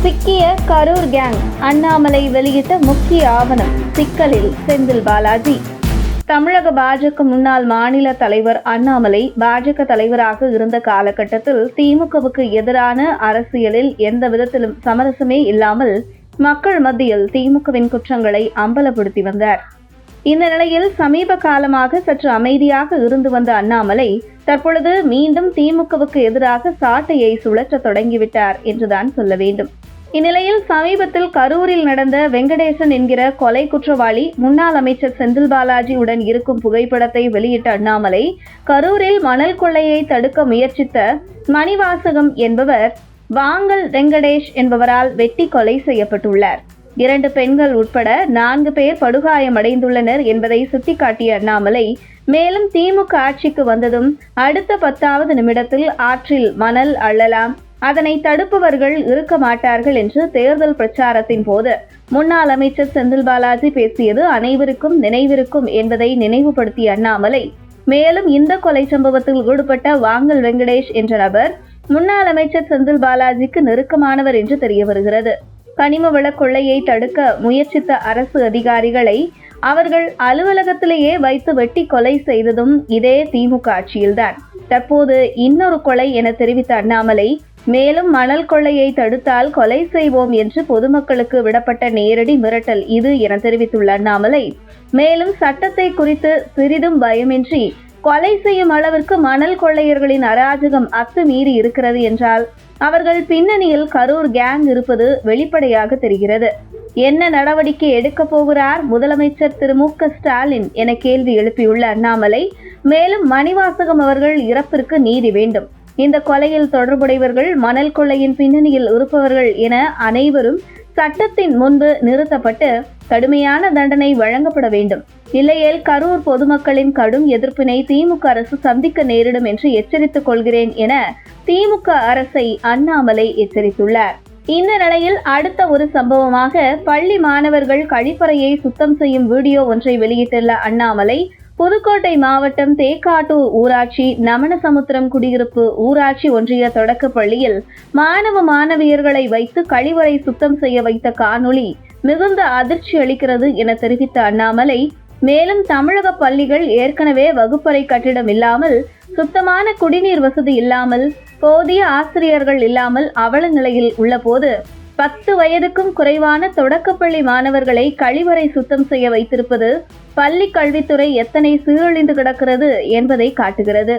சிக்கிய கரூர் கேங், அண்ணாமலை வெளியிட்ட முக்கிய ஆவணம், சிக்கலில் செந்தில் பாலாஜி. தமிழக பாஜக முன்னாள் மாநில தலைவர் அண்ணாமலை பாஜக தலைவராக இருந்த காலகட்டத்தில் திமுகவுக்கு எதிரான அரசியலில் எந்த விதத்திலும் சமரசமே இல்லாமல் மக்கள் மத்தியில் திமுகவின் குற்றங்களை அம்பலப்படுத்தி வந்தார். இந்த நிலையில் சமீப காலமாக சற்று அமைதியாக இருந்து வந்த அண்ணாமலை தற்பொழுது மீண்டும் திமுகவுக்கு எதிராக சாட்டையை சுழற்ற தொடங்கிவிட்டார் என்றுதான் சொல்ல வேண்டும். இந்நிலையில் சமீபத்தில் கரூரில் நடந்த வெங்கடேசன் என்கிற கொலை குற்றவாளி முன்னாள் அமைச்சர் செந்தில் பாலாஜி உடன் இருக்கும் புகைப்படத்தை வெளியிட்ட அண்ணாமலை, கரூரில் மணல் கொள்ளையை தடுக்க முயற்சித்த மணிவாசகம் என்பவர் வாங்கல் வெங்கடேஷ் என்பவரால் வெட்டி கொலை செய்யப்பட்டுள்ளார். 2 பெண்கள் உட்பட 4 பேர் படுகாயமடைந்துள்ளனர் என்பதை சுட்டிக்காட்டிய அண்ணாமலை, மேலும் திமுக ஆட்சிக்கு வந்ததும் அடுத்த 10வது நிமிடத்தில் ஆற்றில் மணல் அள்ளலாம், அதனை தடுப்பவர்கள் இருக்க மாட்டார்கள் என்று தேர்தல் பிரச்சாரத்தின் போது முன்னாள் அமைச்சர் செந்தில் பாலாஜி பேசியது அனைவருக்கும் நினைவிருக்கும் என்பதை நினைவுபடுத்திய அண்ணாமலை, மேலும் இந்த கொலை சம்பவத்தில் ஈடுபட்ட வாங்கல் வெங்கடேஷ் என்ற நபர் முன்னாள் அமைச்சர் செந்தில் பாலாஜிக்கு நெருக்கமானவர் என்று தெரிய வருகிறது. கனிம வள கொள்ளையை தடுக்க முயற்சித்த அரசு அதிகாரிகளை அவர்கள் அலுவலகத்திலேயே வைத்து வெட்டி கொலை செய்ததும் இதே திமுக ஆட்சியில்தான். தற்போது இன்னொரு கொலை என தெரிவித்த அண்ணாமலை, மேலும் மணல் கொள்ளையை தடுத்தால் கொலை செய்வோம் என்று பொதுமக்களுக்கு விடப்பட்ட நேரடி மிரட்டல் இது என தெரிவித்துள்ள அண்ணாமலை, மேலும் சட்டத்தை குறித்து சிறிதும் பயமின்றி கொலை செய்யும் அளவிற்கு மணல் கொள்ளையர்களின் அராஜகம் அத்துமீறி இருக்கிறது என்றால் அவர்கள் பின்னணியில் கரூர் கேங் இருப்பது வெளிப்படையாக தெரிகிறது. என்ன நடவடிக்கை எடுக்க போகிறார் முதலமைச்சர் திரு மு.க. ஸ்டாலின் என கேள்வி எழுப்பியுள்ள அண்ணாமலை, மேலும் மணிவாசகம் அவர்கள் இறப்பிற்கு நீதி வேண்டும், இந்த கொலையில் தொடர்புடையவர்கள் மணல் கொள்ளையின் பின்னணியில் இருப்பவர்கள் என அனைவரும் சட்டத்தின் முன்பு நிறுத்தப்பட்டு கடுமையான தண்டனை வழங்கப்பட வேண்டும், இல்லையேல் கரூர் பொதுமக்களின் கடும் எதிர்ப்பினை திமுக அரசு சந்திக்க நேரிடும் என்று எச்சரித்துக் கொள்கிறேன் என திமுக அரசை அண்ணாமலை எச்சரித்துள்ளார். இந்த நிலையில் அடுத்த ஒரு சம்பவமாக பள்ளி மாணவர்கள் கழிப்பறையை சுத்தம் செய்யும் வீடியோ ஒன்றை வெளியிட்டுள்ள அண்ணாமலை, புதுக்கோட்டை மாவட்டம் தேக்காட்டூர் ஊராட்சி நமனசமுத்திரம் குடியிருப்பு ஊராட்சி ஒன்றிய தொடக்க பள்ளியில் மாணவ மாணவியர்களை வைத்து கழிவறை சுத்தம் செய்ய வைத்த காணொளி மிகுந்த அதிர்ச்சி அளிக்கிறது என தெரிவித்த அண்ணாமலை, மேலும் தமிழக பள்ளிகள் ஏற்கனவே வகுப்பறை கட்டிடம் இல்லாமல், சுத்தமான குடிநீர் வசதி இல்லாமல், போதிய ஆசிரியர்கள் இல்லாமல் அவல நிலையில் உள்ள போது 10 வயதுக்கும் குறைவான தொடக்கப்பள்ளி மாணவர்களை கழிவறை சுத்தம் செய்ய வைத்திருப்பது பள்ளி கல்வித்துறை எத்தனை சீரழிந்து கிடக்கிறது என்பதை காட்டுகிறது.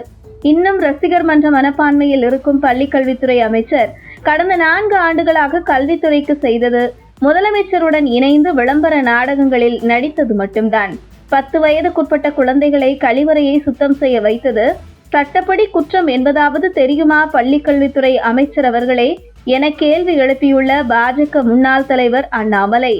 இன்னும் ரசிகர் மன்ற மனப்பான்மையில் இருக்கும் பள்ளி கல்வித்துறை அமைச்சர் கடந்த 4 ஆண்டுகளாக கல்வித்துறைக்கு செய்தது முதலமைச்சருடன் இணைந்து விளம்பர நாடகங்களில் நடித்தது மட்டும்தான். 10 வயதுக்குட்பட்ட குழந்தைகளை கழிவறையை சுத்தம் செய்ய வைத்தது சட்டப்படி குற்றம் என்பதாவது தெரியுமா பள்ளிக்கல்வித்துறை அமைச்சர் அவர்களே என கேள்வி எழுப்பியுள்ள பாஜக முன்னாள் தலைவர் அண்ணாமலை.